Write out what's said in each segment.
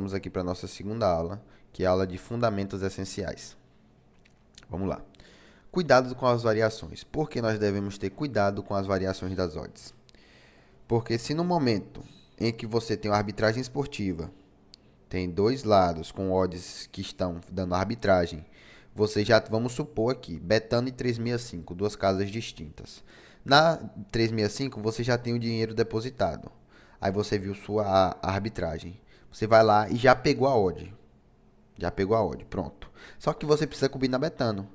vamos aqui para a nossa segunda aula, que é a aula de Fundamentos Essenciais. Vamos lá. Cuidado com as variações. Por que nós devemos ter cuidado com as variações das odds? Porque se no momento em que você tem uma arbitragem esportiva, tem dois lados com odds que estão dando arbitragem, você já, vamos supor aqui, Betano e 365, duas casas distintas. Na 365 você já tem o dinheiro depositado. Aí você viu sua arbitragem. Você vai lá e já pegou a odd. Já pegou a odd, pronto. Só que você precisa cobrir na Betano.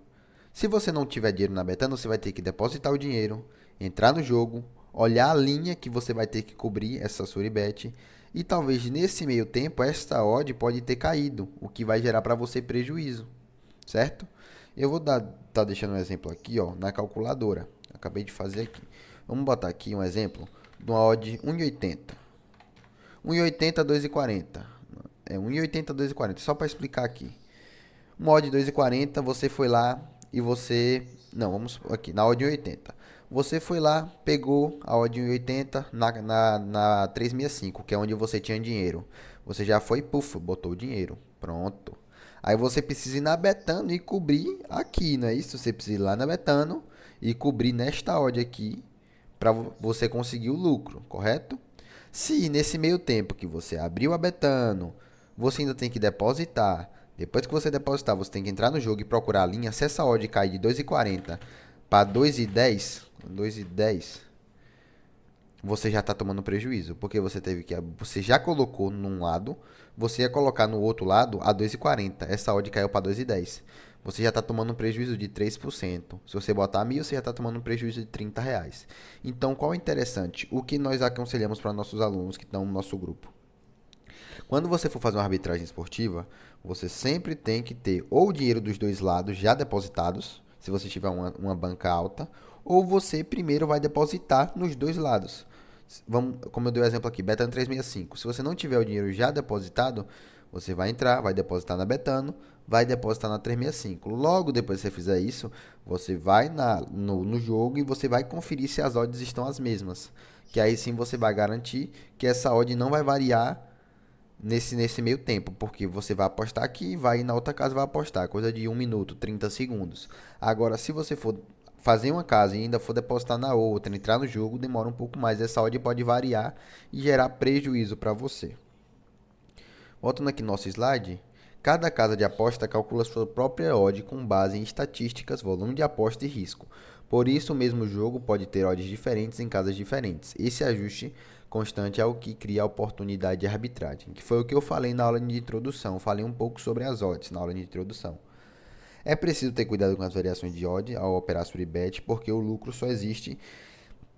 Se você não tiver dinheiro na Betano, você vai ter que depositar o dinheiro, entrar no jogo, olhar a linha que você vai ter que cobrir essa Suribet e talvez nesse meio tempo esta odd pode ter caído, o que vai gerar para você prejuízo, certo? Eu vou tá deixando um exemplo aqui, ó, na calculadora. Acabei de fazer aqui. Vamos botar aqui um exemplo de uma odd 1,80. 1,80, 2,40. É 1,80, 2,40. Só para explicar aqui. Uma odd 2,40, você foi lá e você... Não, vamos aqui, na odd 1,80. Você foi lá, pegou a odd 1,80 na 365, que é onde você tinha dinheiro. Você já foi, puf, botou o dinheiro. Pronto. Aí você precisa ir na Betano e cobrir aqui, não é isso? Você precisa ir lá na Betano e cobrir nesta odd aqui para você conseguir o lucro, correto? Se nesse meio tempo que você abriu a Betano, você ainda tem que depositar. Depois que você depositar, você tem que entrar no jogo e procurar a linha. Se essa odd cair de 2,40 para 2,10, você já está tomando prejuízo, porque você já colocou num lado, você ia colocar no outro lado a 2,40. Essa odd caiu para 2,10. Você já está tomando um prejuízo de 3%. Se você botar 1.000, você já está tomando um prejuízo de R$ 30. Então, qual é interessante? O que nós aconselhamos para nossos alunos que estão no nosso grupo? Quando você for fazer uma arbitragem esportiva, você sempre tem que ter ou o dinheiro dos dois lados já depositados, se você tiver uma banca alta, ou você primeiro vai depositar nos dois lados. Vamos, como eu dei o exemplo aqui, Betano 365. Se você não tiver o dinheiro já depositado, você vai entrar, vai depositar na Betano, vai depositar na 365. Logo depois que você fizer isso, você vai no jogo e você vai conferir se as odds estão as mesmas. Que aí sim você vai garantir que essa odd não vai variar nesse meio tempo, porque você vai apostar aqui, vai ir na outra casa e vai apostar, coisa de 1 minuto, 30 segundos. Agora, se você for fazer uma casa e ainda for depositar na outra, entrar no jogo, demora um pouco mais. Essa odd pode variar e gerar prejuízo para você. Voltando aqui no nosso slide, cada casa de aposta calcula sua própria odd com base em estatísticas, volume de aposta e risco. Por isso, o mesmo jogo pode ter odds diferentes em casas diferentes. Esse ajuste constante é o que cria a oportunidade de arbitragem, que foi o que eu falei na aula de introdução. Falei um pouco sobre as odds na aula de introdução. É preciso ter cuidado com as variações de odd ao operar Suribet, porque o lucro só existe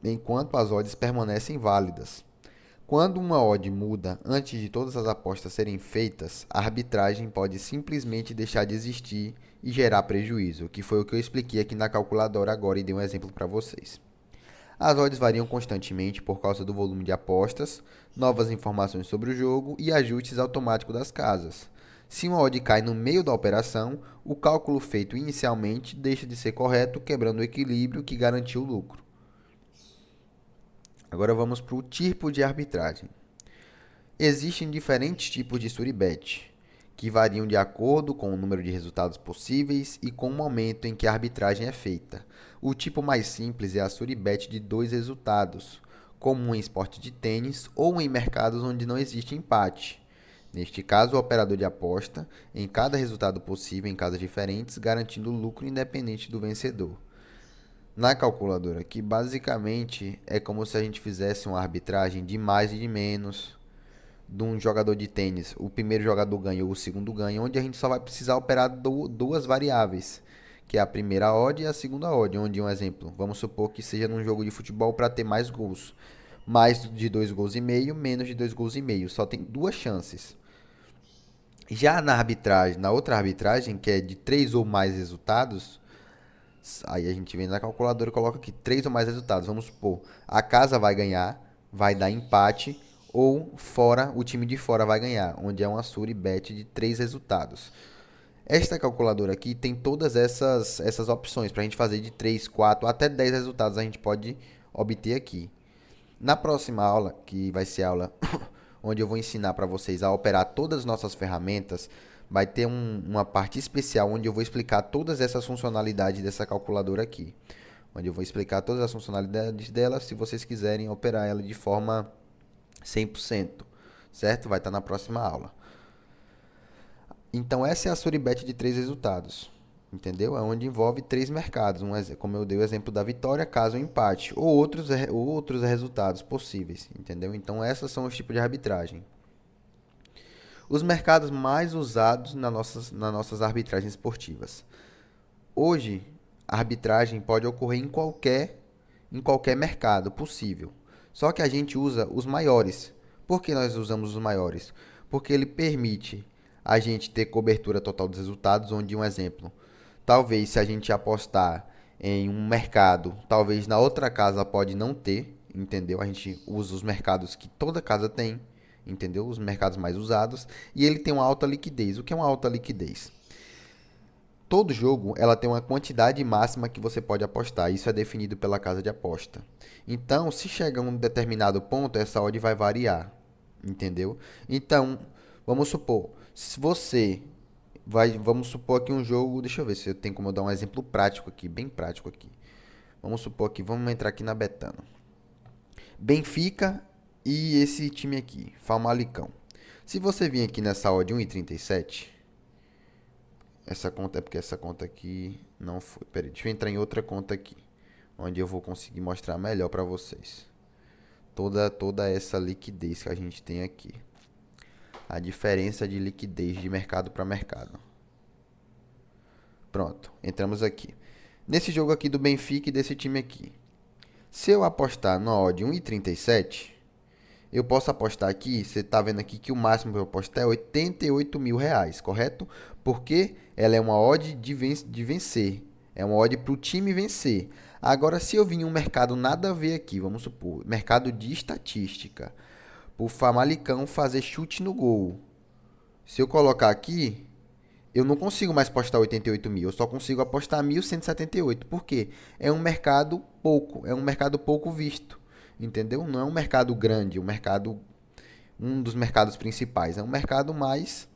enquanto as odds permanecem válidas. Quando uma odd muda antes de todas as apostas serem feitas, a arbitragem pode simplesmente deixar de existir e gerar prejuízo, que foi o que eu expliquei aqui na calculadora agora e dei um exemplo para vocês. As odds variam constantemente por causa do volume de apostas, novas informações sobre o jogo e ajustes automáticos das casas. Se uma odd cai no meio da operação, o cálculo feito inicialmente deixa de ser correto, quebrando o equilíbrio que garantiu o lucro. Agora vamos para o tipo de arbitragem. Existem diferentes tipos de Suribet, que variam de acordo com o número de resultados possíveis e com o momento em que a arbitragem é feita. O tipo mais simples é a Suribet de dois resultados, comum em esporte de tênis ou em mercados onde não existe empate. Neste caso, o operador de aposta em cada resultado possível em casas diferentes, garantindo lucro independente do vencedor. Na calculadora aqui, basicamente, é como se a gente fizesse uma arbitragem de mais e de menos de um jogador de tênis. O primeiro jogador ganha ou o segundo ganha, onde a gente só vai precisar operar duas variáveis, que é a primeira odd e a segunda odd, onde um exemplo, vamos supor que seja num jogo de futebol para ter mais gols. Mais de 2,5 gols, menos de 2,5 gols. Só tem duas chances. Já na arbitragem, na outra arbitragem, que é de 3 ou mais resultados, aí a gente vem na calculadora e coloca aqui 3 ou mais resultados. Vamos supor, a casa vai ganhar, vai dar empate, ou fora, o time de fora vai ganhar, onde é uma Suribet de 3 resultados. Esta calculadora aqui tem todas essas opções para a gente fazer de 3, 4 até 10 resultados a gente pode obter aqui. Na próxima aula, que vai ser a aula onde eu vou ensinar para vocês a operar todas as nossas ferramentas, vai ter uma parte especial onde eu vou explicar todas essas funcionalidades dessa calculadora aqui. Onde eu vou explicar todas as funcionalidades dela, se vocês quiserem operar ela de forma 100%, certo? Vai estar na próxima aula. Então, essa é a Suribet de 3 resultados, entendeu? É onde envolve 3 mercados, como eu dei o exemplo da vitória, caso empate, ou outros resultados possíveis, entendeu? Então, esses são os tipos de arbitragem. Os mercados mais usados nas nossas arbitragens esportivas. Hoje, a arbitragem pode ocorrer em qualquer mercado possível. Só que a gente usa os maiores. Por que nós usamos os maiores? Porque ele permite a gente ter cobertura total dos resultados, onde um exemplo, talvez se a gente apostar em um mercado, talvez na outra casa pode não ter, entendeu? A gente usa os mercados que toda casa tem, entendeu? Os mercados mais usados, e ele tem uma alta liquidez. O que é uma alta liquidez? Todo jogo ela tem uma quantidade máxima que você pode apostar. Isso é definido pela casa de aposta. Então, se chegar a um determinado ponto, essa odd vai variar, entendeu? Então, vamos supor, se você vamos supor aqui um jogo, deixa eu ver se eu tenho como dar um exemplo prático aqui, bem prático aqui. Vamos supor que vamos entrar aqui na Betano. Benfica e esse time aqui, Famalicão. Se você vir aqui nessa odd 1,37, essa conta é porque essa conta aqui não foi. Peraí, deixa eu entrar em outra conta aqui, onde eu vou conseguir mostrar melhor para vocês. Toda essa liquidez que a gente tem aqui. A diferença de liquidez de mercado para mercado. Pronto, entramos aqui. Nesse jogo aqui do Benfica e desse time aqui. Se eu apostar na odd 1,37, eu posso apostar aqui, você está vendo aqui que o máximo que eu apostar é R$ 88.000, correto? Porque ela é uma odd de vencer. É uma odd para o time vencer. Agora, se eu vir em um mercado nada a ver aqui, vamos supor, mercado de estatística, o Famalicão fazer chute no gol. Se eu colocar aqui, eu não consigo mais apostar 88 mil, eu só consigo apostar 1.178. Por quê? É um mercado pouco visto, entendeu? Não é um mercado grande, um dos mercados principais, é um mercado mais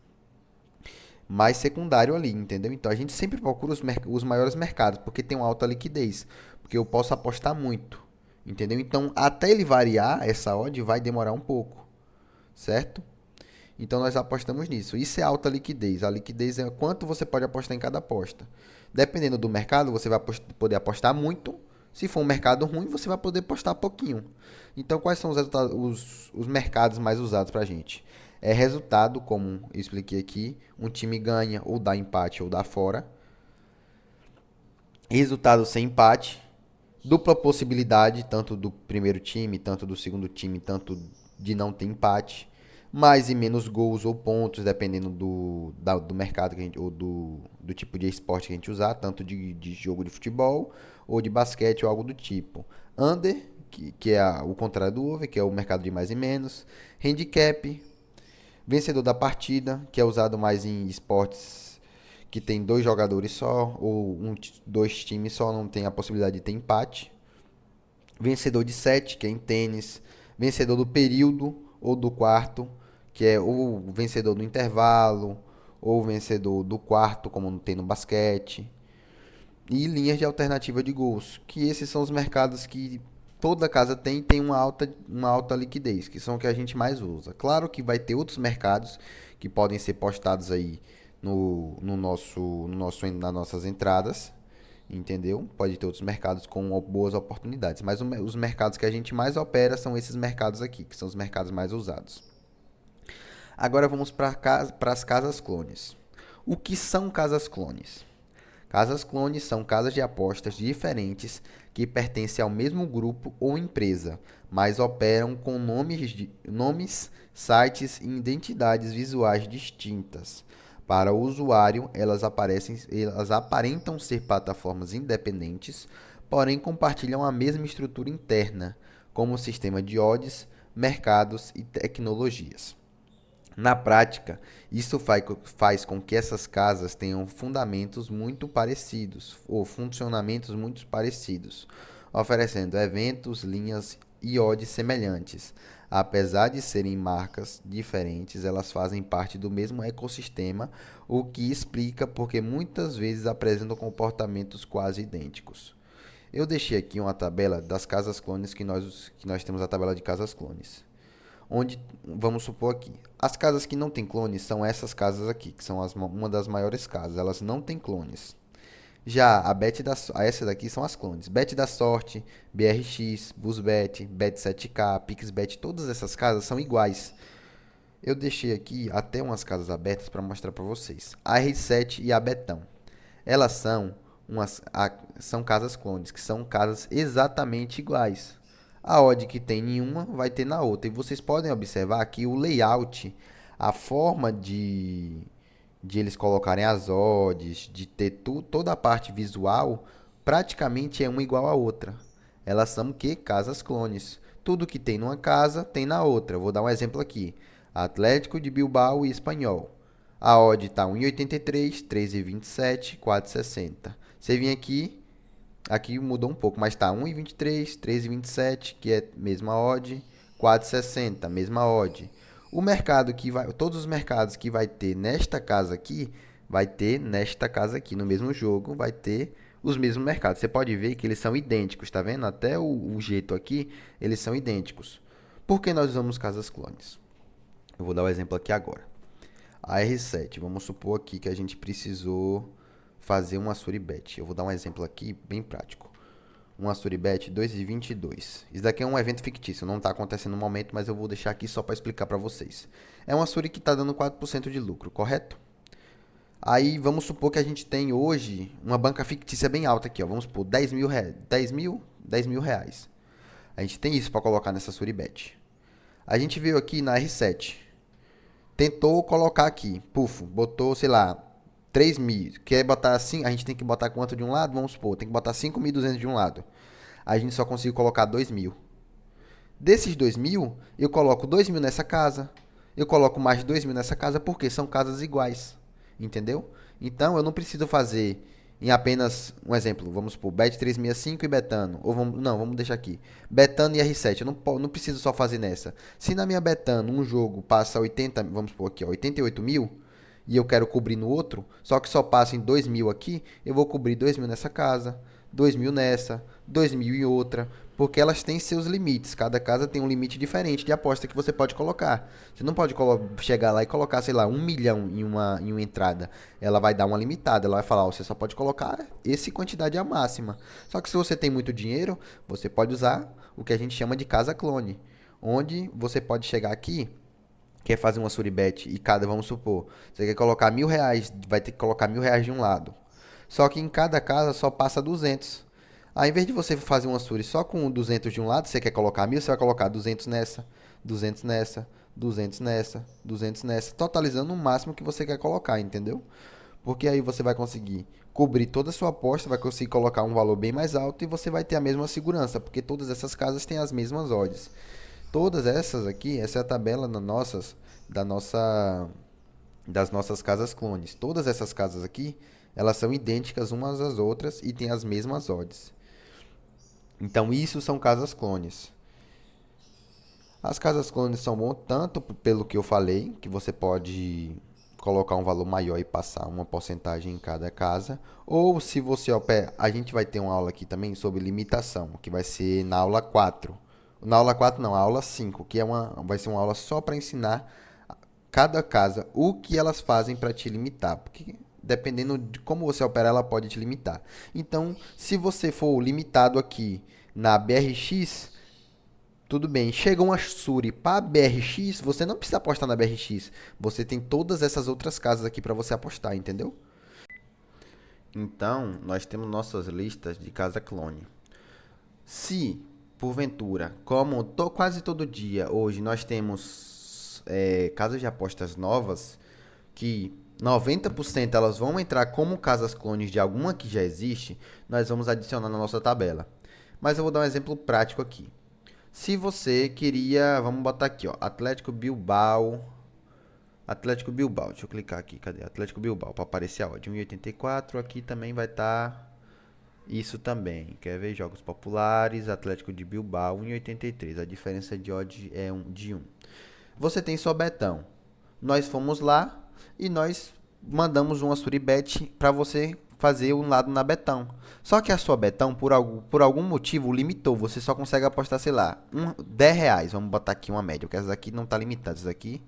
secundário ali, entendeu? Então a gente sempre procura os maiores mercados, porque tem uma alta liquidez, porque eu posso apostar muito, entendeu? Então até ele variar, essa odd vai demorar um pouco, certo? Então nós apostamos nisso. Isso é alta liquidez. A liquidez é quanto você pode apostar em cada aposta. Dependendo do mercado, você vai poder apostar muito. Se for um mercado ruim, você vai poder apostar pouquinho. Então, quais são os mercados mais usados para a gente? É resultado, como eu expliquei aqui. Um time ganha, ou dá empate, ou dá fora. Resultado sem empate. Dupla possibilidade, tanto do primeiro time, tanto do segundo time, tanto de não ter empate. Mais e menos gols ou pontos, dependendo do mercado que a gente, ou do tipo de esporte que a gente usar, tanto de jogo de futebol ou de basquete ou algo do tipo. Under, que é o contrário do over, que é o mercado de mais e menos. Handicap, vencedor da partida, que é usado mais em esportes que tem 2 jogadores só, ou 2 times só, não tem a possibilidade de ter empate. Vencedor de set, que é em tênis. Vencedor do período ou do quarto, que é o vencedor do intervalo, ou vencedor do quarto, como tem no basquete. E linhas de alternativa de gols, que esses são os mercados que toda casa tem uma alta liquidez, que são o que a gente mais usa. Claro que vai ter outros mercados que podem ser postados aí nas nossas entradas, entendeu? Pode ter outros mercados com boas oportunidades, mas os mercados que a gente mais opera são esses mercados aqui, que são os mercados mais usados. Agora vamos para as casas clones. O que são casas clones? Casas clones são casas de apostas diferentes que pertencem ao mesmo grupo ou empresa, mas operam com nomes, sites e identidades visuais distintas. Para o usuário, elas aparentam ser plataformas independentes, porém compartilham a mesma estrutura interna, como sistema de odds, mercados e tecnologias. Na prática, isso faz com que essas casas tenham fundamentos muito parecidos, ou funcionamentos muito parecidos, oferecendo eventos, linhas e odds semelhantes. Apesar de serem marcas diferentes, elas fazem parte do mesmo ecossistema, o que explica porque muitas vezes apresentam comportamentos quase idênticos. Eu deixei aqui uma tabela das casas clones que nós temos a tabela de casas clones. Onde, vamos supor aqui, as casas que não têm clones são essas casas aqui, que são uma das maiores casas, elas não têm clones. Já essa daqui são as clones. Bet da Sorte, BRX, Busbet, Bet7k, Pixbet, todas essas casas são iguais. Eu deixei aqui até umas casas abertas para mostrar para vocês. A R7 e a Betão. Elas são casas clones, que são casas exatamente iguais. A odd que tem em uma vai ter na outra. E vocês podem observar que o layout, a forma de eles colocarem as odds, de ter toda a parte visual, praticamente é uma igual à outra. Elas são o que? Casas clones. Tudo que tem numa casa, tem na outra. Vou dar um exemplo aqui. Atlético de Bilbao e Espanhol. A odd está 1,83, 3,27, 4,60. Você vem aqui mudou um pouco, mas está 1,23, 3,27, que é mesma odd, 4,60, mesma odd. O mercado que vai, todos os mercados que vai ter nesta casa aqui, vai ter nesta casa aqui, no mesmo jogo, vai ter os mesmos mercados. Você pode ver que eles são idênticos, tá vendo? Até o jeito aqui, eles são idênticos. Por que nós usamos casas clones? Eu vou dar o exemplo aqui agora. A R7, vamos supor aqui que a gente precisou fazer uma Suribet. Eu vou dar um exemplo aqui bem prático. Uma Suribet 2,22. Isso daqui é um evento fictício, não está acontecendo no momento, mas eu vou deixar aqui só para explicar para vocês. É uma Suri que está dando 4% de lucro, correto? Aí vamos supor que a gente tem hoje uma banca fictícia bem alta aqui, ó. Vamos supor 10 mil, 10 mil reais. A gente tem isso para colocar nessa Suribet. A gente veio aqui na R7. Tentou colocar aqui, puf, botou, sei lá, 3 mil. Quer botar assim? A gente tem que botar quanto de um lado? Vamos supor, tem que botar 5.200 de um lado. A gente só conseguiu colocar 2 mil. Desses 2 mil, eu coloco 2 mil nessa casa. Eu coloco mais 2 mil nessa casa porque são casas iguais. Entendeu? Então eu não preciso fazer em apenas um exemplo. Vamos supor, Bet 365 e Betano. Ou vamos deixar aqui. Betano e R7. Eu não preciso só fazer nessa. Se na minha Betano um jogo passa 80, vamos supor aqui, ó, 88 mil. E eu quero cobrir no outro, só que só passa em 2 mil aqui, eu vou cobrir 2 mil nessa casa, 2 mil nessa, 2 mil em outra, porque elas têm seus limites. Cada casa tem um limite diferente de aposta que você pode colocar. Você não pode chegar lá e colocar, sei lá, 1 milhão em uma entrada. Ela vai dar uma limitada, ela vai falar, ó, você só pode colocar essa quantidade a máxima. Só que se você tem muito dinheiro, você pode usar o que a gente chama de casa clone, onde você pode chegar aqui, quer fazer uma Suribet e vamos supor, você quer colocar 1.000 reais, vai ter que colocar 1.000 reais de um lado. Só que em cada casa só passa 200. Ao invés de você fazer uma Suri só com 200 de um lado, você quer colocar 1.000, você vai colocar 200 nessa, 200 nessa, 200 nessa, 200 nessa, totalizando o máximo que você quer colocar, entendeu? Porque aí você vai conseguir cobrir toda a sua aposta, vai conseguir colocar um valor bem mais alto e você vai ter a mesma segurança, porque todas essas casas têm as mesmas odds. Todas essas aqui, essa é a tabela das nossas casas clones. Todas essas casas aqui, elas são idênticas umas às outras e têm as mesmas odds. Então, isso são casas clones. As casas clones são bom tanto pelo que eu falei, que você pode colocar um valor maior e passar uma porcentagem em cada casa, ou se você opera, a gente vai ter uma aula aqui também sobre limitação, que vai ser na aula 4. Na aula 4 não, a aula 5, que vai ser uma aula só para ensinar cada casa o que elas fazem para te limitar, porque dependendo de como você opera, ela pode te limitar. Então, se você for limitado aqui na BRX, tudo bem. Chega uma Suri para BRX, você não precisa apostar na BRX. Você tem todas essas outras casas aqui para você apostar, entendeu? Então, nós temos nossas listas de casa clone. Se, porventura, como quase todo dia hoje nós temos casas de apostas novas, que 90% elas vão entrar como casas clones de alguma que já existe, nós vamos adicionar na nossa tabela. Mas eu vou dar um exemplo prático aqui. Se você queria, vamos botar aqui, ó, Atlético Bilbao, deixa eu clicar aqui, cadê? Atlético Bilbao, para aparecer a odd 1,84, aqui também vai estar Isso também. Quer ver jogos populares? Atlético de Bilbao 1,83. A diferença de odd é de 1. Você tem só betão. Nós fomos lá e nós mandamos uma suribet para você fazer um lado na betão. Só que a sua betão, por algum motivo, limitou. Você só consegue apostar, sei lá, R$ 10. Vamos botar aqui uma média, porque essa daqui não está limitada. Essa daqui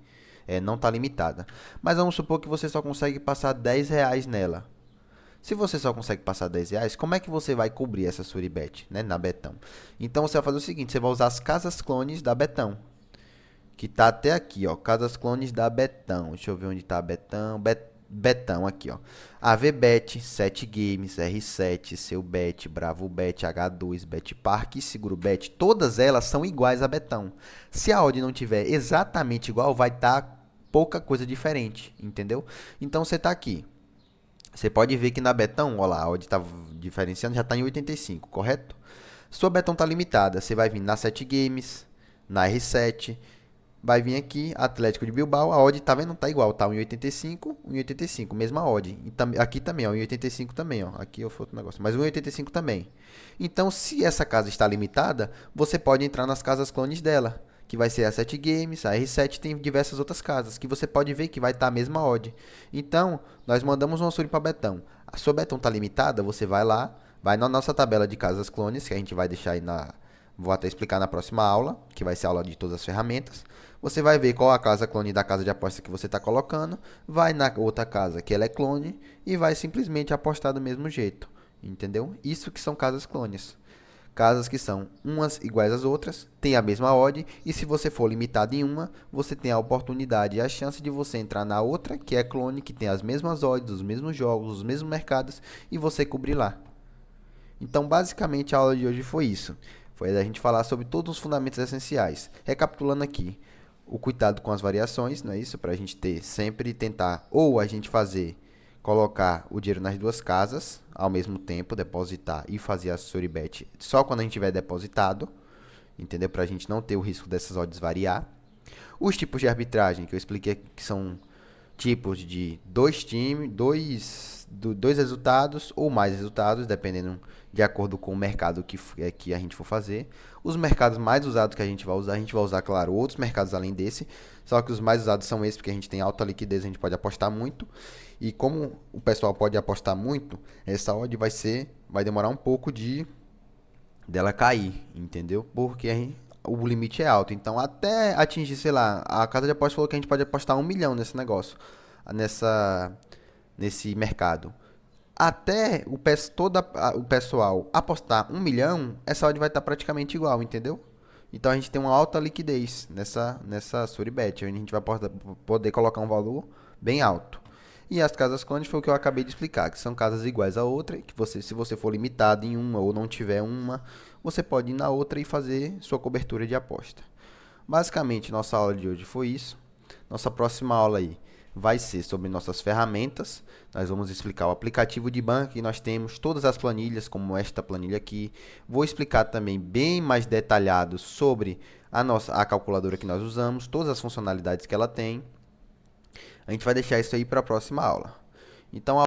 não está limitada. Mas vamos supor que você só consegue passar R$ 10 nela. Se você só consegue passar R$ 10, como é que você vai cobrir essa suribet, né, na betão? Então você vai fazer o seguinte, você vai usar as casas clones da betão. Que tá até aqui, ó. Casas clones da Betão. Deixa eu ver onde tá a Betão. Betão, aqui, ó. AVBet, 7 Games, R7, Seu Bet, Bravo Bet, H2, Bet Park e Seguro Bet. Todas elas são iguais a Betão. Se a odd não tiver exatamente igual, vai estar pouca coisa diferente, entendeu? Então você tá aqui. Você pode ver que na Betão, ó lá, a odd tá diferenciando, já tá em 85, correto? Sua Betão tá limitada. Você vai vir na 7 Games, na R7. Vai vir aqui, Atlético de Bilbao, a odd tá vendo? Tá igual, tá 1,85, 1,85, mesma odd. E aqui também, ó, 1,85 também, ó. Aqui eu outro negócio, mas 1,85 também. Então, se essa casa está limitada, você pode entrar nas casas clones dela, que vai ser a 7 Games, a R7 tem diversas outras casas, que você pode ver que vai estar a mesma odd. Então, nós mandamos uma suri para Betão. A sua Betão tá limitada, você vai lá, vai na nossa tabela de casas clones, que a gente vai deixar aí vou até explicar na próxima aula, que vai ser a aula de todas as ferramentas. Você vai ver qual a casa clone da casa de aposta que você está colocando, vai na outra casa que ela é clone e vai simplesmente apostar do mesmo jeito, entendeu? Isso que são casas clones. Casas que são umas iguais às outras, tem a mesma odd, e se você for limitado em uma, você tem a oportunidade e a chance de você entrar na outra, que é clone, que tem as mesmas odds, os mesmos jogos, os mesmos mercados, e você cobrir lá. Então, basicamente, a aula de hoje foi isso. Foi a gente falar sobre todos os fundamentos essenciais. Recapitulando aqui, o cuidado com as variações, não é isso? Para a gente ter sempre tentar, ou a gente colocar o dinheiro nas duas casas ao mesmo tempo, depositar e fazer a suribet só quando a gente tiver depositado, entendeu? Para a gente não ter o risco dessas odds variar. Os tipos de arbitragem que eu expliquei que são tipos de dois times, dois resultados ou mais resultados, dependendo de acordo com o mercado que a gente for fazer. Os mercados mais usados que a gente vai usar, claro, outros mercados além desse, só que os mais usados são esses, porque a gente tem alta liquidez, a gente pode apostar muito. E como o pessoal pode apostar muito, essa odd vai demorar um pouco dela cair, entendeu? Porque o limite é alto. Então, até atingir, sei lá, a casa de apostas falou que a gente pode apostar 1 milhão nesse negócio, nesse mercado. Até o pessoal apostar 1 milhão, essa odd vai estar praticamente igual, entendeu? Então a gente tem uma alta liquidez nessa Suribet, onde a gente vai poder colocar um valor bem alto. E as casas clones foi o que eu acabei de explicar, que são casas iguais a outra, que se você for limitado em uma ou não tiver uma, você pode ir na outra e fazer sua cobertura de aposta. Basicamente, nossa aula de hoje foi isso. Nossa próxima aula aí vai ser sobre nossas ferramentas. Nós vamos explicar o aplicativo de banco e nós temos todas as planilhas, como esta planilha aqui. Vou explicar também bem mais detalhado sobre a calculadora que nós usamos, todas as funcionalidades que ela tem. A gente vai deixar isso aí para a próxima aula. Então,